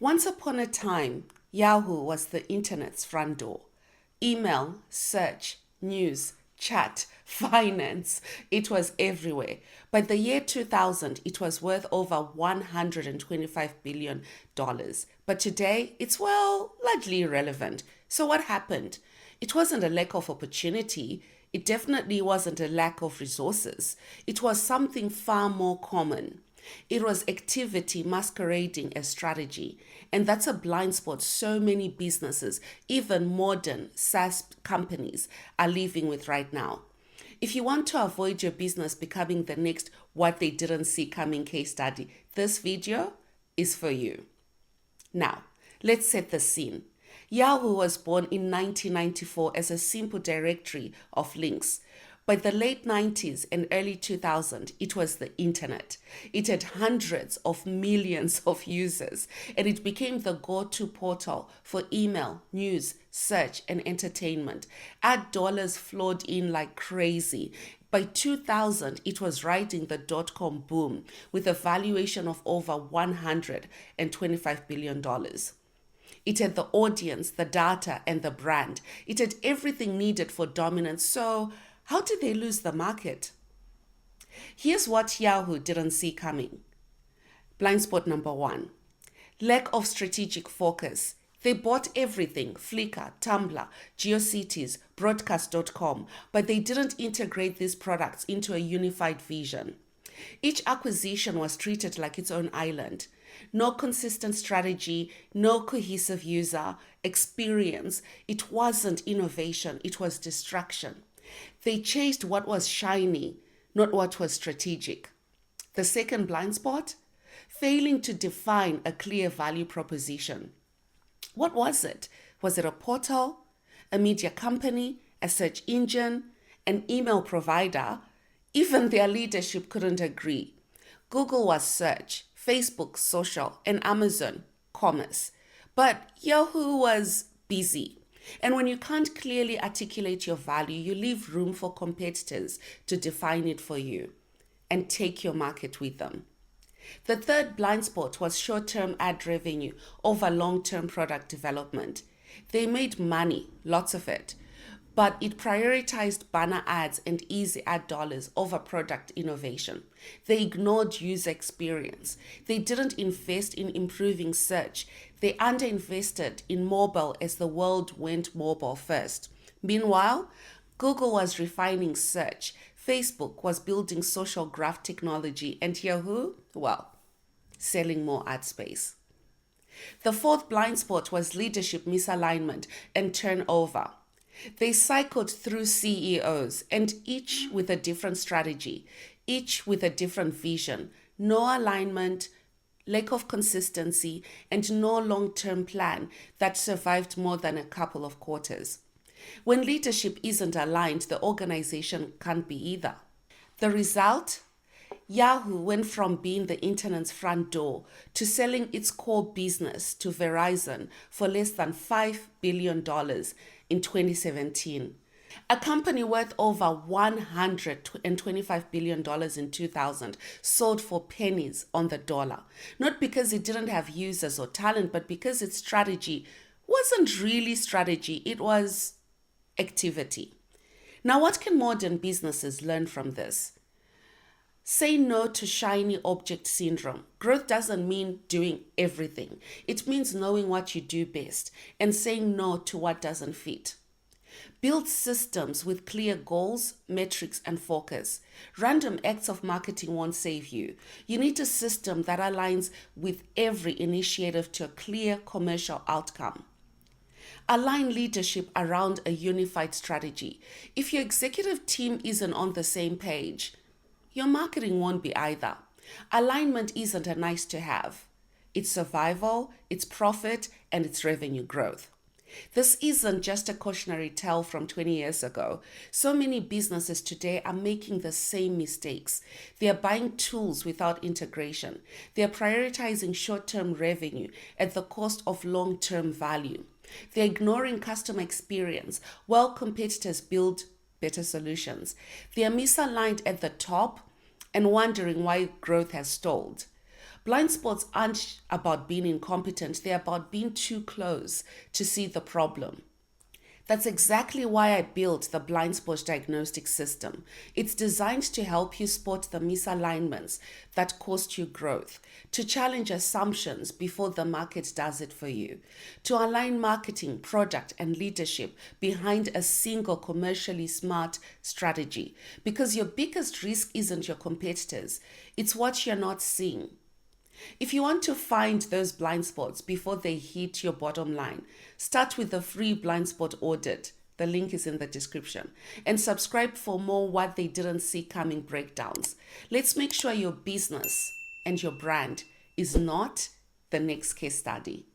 Once upon a time, Yahoo was the internet's front door. Email, search, news, chat, finance, it was everywhere. By the year 2000, it was worth over $125 billion. But today, it's, well, largely irrelevant. So what happened? It wasn't a lack of opportunity. It definitely wasn't a lack of resources. It was something far more common. It was activity masquerading as strategy. And that's a blind spot so many businesses, even modern SaaS companies, are living with right now. If you want to avoid your business becoming the next what they didn't see coming case study, this video is for you. Now, let's set the scene. Yahoo was born in 1994 as a simple directory of links. By the late 90s and early 2000s, it was the internet. It had hundreds of millions of users, and it became the go-to portal for email, news, search, and entertainment. Ad dollars flowed in like crazy. By 2000, it was riding the dot-com boom with a valuation of over $125 billion. It had the audience, the data, and the brand. It had everything needed for dominance. So how did they lose the market? Here's what Yahoo didn't see coming. Blind spot number one, lack of strategic focus. They bought everything, Flickr, Tumblr, GeoCities, Broadcast.com, but they didn't integrate these products into a unified vision. Each acquisition was treated like its own island. No consistent strategy, no cohesive user experience. It wasn't innovation, it was distraction. They chased what was shiny, not what was strategic. The second blind spot, failing to define a clear value proposition. What was it? Was it a portal, a media company, a search engine, an email provider? Even their leadership couldn't agree. Google was search, Facebook social, and Amazon commerce. But Yahoo was busy. And when you can't clearly articulate your value, you leave room for competitors to define it for you and take your market with them. The third blind spot was short-term ad revenue over long-term product development. They made money, lots of it, but it prioritized banner ads and easy ad dollars over product innovation. They ignored user experience. They didn't invest in improving search. They underinvested in mobile as the world went mobile first. Meanwhile, Google was refining search. Facebook was building social graph technology, and Yahoo, well, selling more ad space. The fourth blind spot was leadership misalignment and turnover. They cycled through CEOs, and each with a different strategy, each with a different vision, no alignment, lack of consistency, and no long-term plan that survived more than a couple of quarters. When leadership isn't aligned, the organization can't be either. The result? Yahoo went from being the internet's front door to selling its core business to Verizon for less than $5 billion in 2017. A company worth over $125 billion in 2000 sold for pennies on the dollar. Not because it didn't have users or talent, but because its strategy wasn't really strategy, it was activity. Now, what can modern businesses learn from this? Say no to shiny object syndrome. Growth doesn't mean doing everything. It means knowing what you do best and saying no to what doesn't fit. Build systems with clear goals, metrics, and focus. Random acts of marketing won't save you. You need a system that aligns with every initiative to a clear commercial outcome. Align leadership around a unified strategy. If your executive team isn't on the same page, your marketing won't be either. Alignment isn't a nice to have. It's survival, it's profit, and it's revenue growth. This isn't just a cautionary tale from 20 years ago. So many businesses today are making the same mistakes. They are buying tools without integration. They are prioritizing short-term revenue at the cost of long-term value. They're ignoring customer experience while competitors build better solutions. They are misaligned at the top and wondering why growth has stalled. Blind spots aren't about being incompetent, they're about being too close to see the problem. That's exactly why I built the Blind Spot Diagnostic System. It's designed to help you spot the misalignments that cost you growth, to challenge assumptions before the market does it for you, to align marketing, product, and leadership behind a single commercially smart strategy. Because your biggest risk isn't your competitors, it's what you're not seeing. If you want to find those blind spots before they hit your bottom line, start with the free blind spot audit. The link is in the description. And subscribe for more what they didn't see coming breakdowns. Let's make sure your business and your brand is not the next case study.